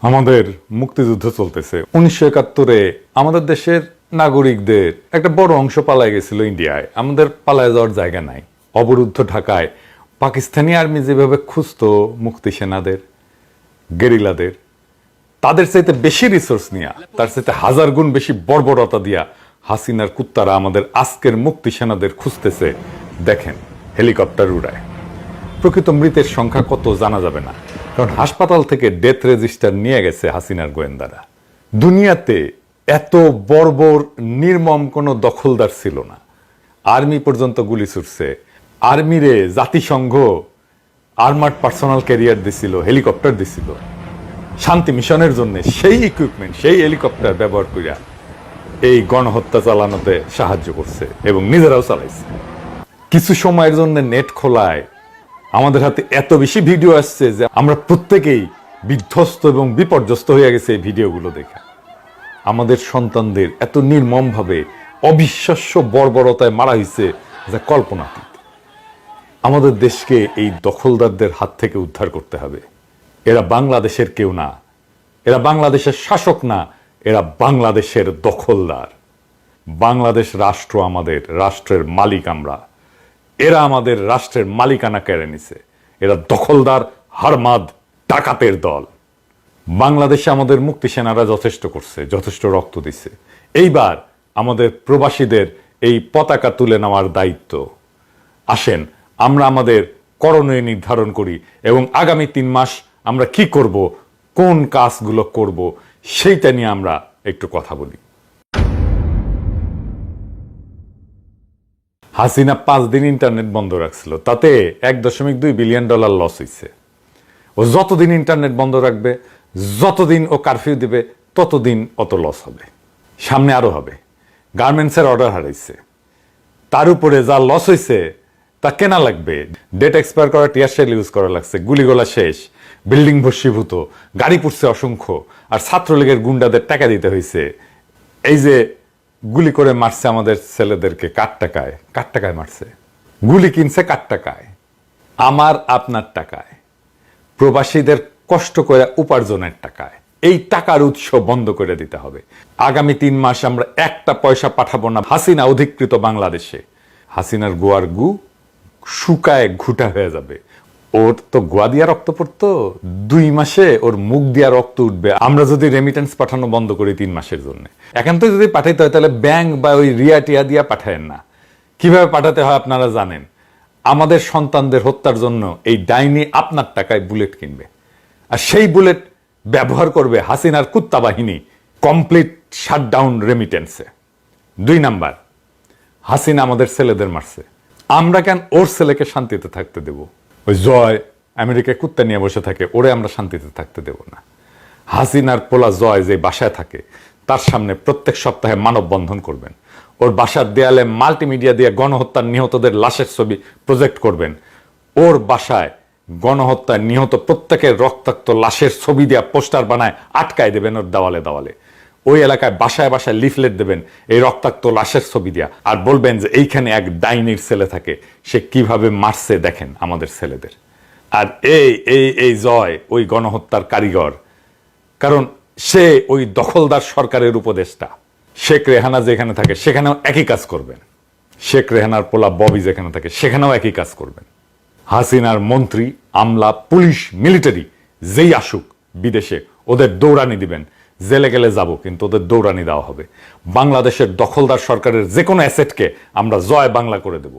আমাদের মুক্তিযুদ্ধ চলতেছে। 1971-এ আমাদের দেশের নাগরিকদের একটা বড় অংশ পালায় গেছিল ইন্ডিয়ায়। আমাদের পালায় যাওয়ার জায়গা নাই। অবরুদ্ধ ঢাকায় পাকিস্তানি আর্মি যেভাবে খুঁজত মুক্তি সেনাদের, গেরিলাদের, তাদের চাইতে বেশি রিসোর্স নিয়ে, তার চাইতে হাজার গুণ বেশি বর্বরতা দিয়া হাসিনার কুত্তারা আমাদের আজকের মুক্তি সেনাদের খুঁজতেছে। দেখেন, হেলিকপ্টার উড়ায়। প্রকৃত মৃতের সংখ্যা কত জানা যাবে না, কারণ হাসপাতাল থেকে ডেথ রেজিস্টার নিয়ে গেছে হাসিনার গোয়েন্দারা। দুনিয়াতে এত বর্বর নির্মম কোনো দখলদার ছিল না। আর্মি পর্যন্ত গুলি ছুটছে। আর্মিরে জাতিসংঘ আর্মার্ড পার্সোনাল ক্যারিয়ার দিছিল, হেলিকপ্টার দিছিল শান্তি মিশনের জন্য। সেই ইকুইপমেন্ট, সেই হেলিকপ্টার ব্যবহার করিয়া এই গণহত্যা চালানোতে সাহায্য করছে এবং নিজেরাও চালাইছে। কিছু সময়ের জন্য নেট খোলায় আমাদের হাতে এত বেশি ভিডিও আসছে যে আমরা প্রত্যেকেই বিধ্বস্ত এবং বিপর্যস্ত হয়ে গেছে এই ভিডিওগুলো দেখে। আমাদের সন্তানদের এত নির্মমভাবে অবিশ্বাস্য বর্বরতায় মারা হয়েছে যা কল্পনাতীত। আমাদের দেশকে এই দখলদারদের হাত থেকে উদ্ধার করতে হবে। এরা বাংলাদেশের কেউ না, এরা বাংলাদেশের শাসক না, এরা বাংলাদেশের দখলদার। বাংলাদেশ রাষ্ট্র আমাদের, রাষ্ট্রের মালিক আমরা। এরা আমাদের রাষ্ট্রের মালিকানা কেড়ে নিছে। এরা দখলদার, হারমাদ, ডাকাতের দল। বাংলাদেশে আমাদের মুক্তি সেনারা যথেষ্ট করছে, যথেষ্ট রক্ত দিছে। এইবার আমাদের প্রবাসীদের এই পতাকা তুলে নেওয়ার দায়িত্ব। আসেন আমরা আমাদের করণীয় নির্ধারণ করি এবং আগামী 3 মাস আমরা কি করব, কোন কাজগুলো করব, সেইটা নিয়ে আমরা একটু কথা বলি। হাসিনা 5 দিন ইন্টারনেট বন্ধ রাখছিল, তাতে $1.2 বিলিয়ন লস হয়েছে। ও যতদিন ইন্টারনেট বন্ধ রাখবে, যতদিন ও কারফিউ দিবে, ততদিন অত লস হবে। সামনে আরো হবে। গার্মেন্টসের অর্ডার হারাইছে, তার উপরে যা লস হয়েছে তা কেনা লাগবে। ডেট এক্সপায়ার করা টিয়ার শেল ইউজ করা লাগছে, গুলিগোলা শেষ, বিল্ডিং ভস্মীভূত, গাড়ি পুড়ছে অসংখ্য, আর ছাত্রলীগের গুন্ডাদের টাকা দিতে হয়েছে। এই যে গুলি করে মারছে আমাদের ছেলেদেরকে, কার টাকায় মারছে? গুলি কিনছে কার টাকায়? আমার আপনার টাকায়, প্রবাসীদের কষ্ট করে উপার্জনের টাকায়। এই টাকার উৎস বন্ধ করে দিতে হবে। আগামী 3 মাস আমরা একটা পয়সা পাঠাবো না হাসিনা অধিকৃত বাংলাদেশে। হাসিনার গোয়ার গু শুকায় ঘুটা হয়ে যাবে। ওর তো গোয়া দিয়া রক্ত পড়তো, 2 মাসে ওর মুখ দিয়া রক্ত উঠবে আমরা যদি রেমিটেন্স পাঠানো বন্ধ করি 3 মাসের জন্য। এখন তো যদি পাঠাইতে হয় তাহলে ব্যাংক বা ওই রিয়া দিয়া পাঠায়েন না। কিভাবে পাঠাতে হয় আপনারা জানেন। আমাদের সন্তানদের হত্যার জন্য এই ডাইনি আপনার টাকায় বুলেট কিনবে, আর সেই বুলেট ব্যবহার করবে হাসিনার কুত্তা বাহিনী কমপ্লিট শাটডাউন রেমিটেন্সে। 2 নাম্বার, হাসিনা আমাদের ছেলেদের মারছে, আমরা কেন ওর ছেলেকে শান্তিতে থাকতে দেব? ওই জয় আমেরিকায় কুত্তা নিয়ে বসে থাকে, ওরে আমরা শান্তিতে থাকতে দেব না। হাসিনার পোলা জয় যে বাসায় থাকে, তার সামনে প্রত্যেক সপ্তাহে মানববন্ধন করবেন। ওর বাসার দেয়ালে মাল্টিমিডিয়া দিয়ে গণহত্যার নিহতদের লাশের ছবি প্রজেক্ট করবেন। ওর বাসায় গণহত্যায় নিহত প্রত্যেকের রক্তাক্ত লাশের ছবি দিয়ে পোস্টার বানায় আটকায় দেবেন ওর দেওয়ালে দেওয়ালে। ওই এলাকায় বাসায় বাসায় লিফলেট দেবেন এই রক্তাক্ত লাশের ছবি দিয়া, আর বলবেন যে এইখানে এক ডাইনির ছেলে থাকে, সে কিভাবে মারছে দেখেন আমাদের ছেলেদের। আর এই জয় ওই গণহত্যার কারিগর, কারণ সে ওই দখলদার সরকারের উপদেষ্টা। শেখ রেহানা যেখানে থাকে সেখানেও একই কাজ করবেন। শেখ রেহানার পোলা ববি যেখানে থাকে সেখানেও একই কাজ করবেন। হাসিনার মন্ত্রী, আমলা, পুলিশ, মিলিটারি যেই আসুক বিদেশে, ওদের দৌড়ানি দিবেন। জেলে গেলে যাব, কিন্তু ওদের দৌড়ানি দেওয়া হবে। বাংলাদেশের দখলদার সরকারের যে কোনো অ্যাসেটকে আমরা জয় বাংলা করে দেব।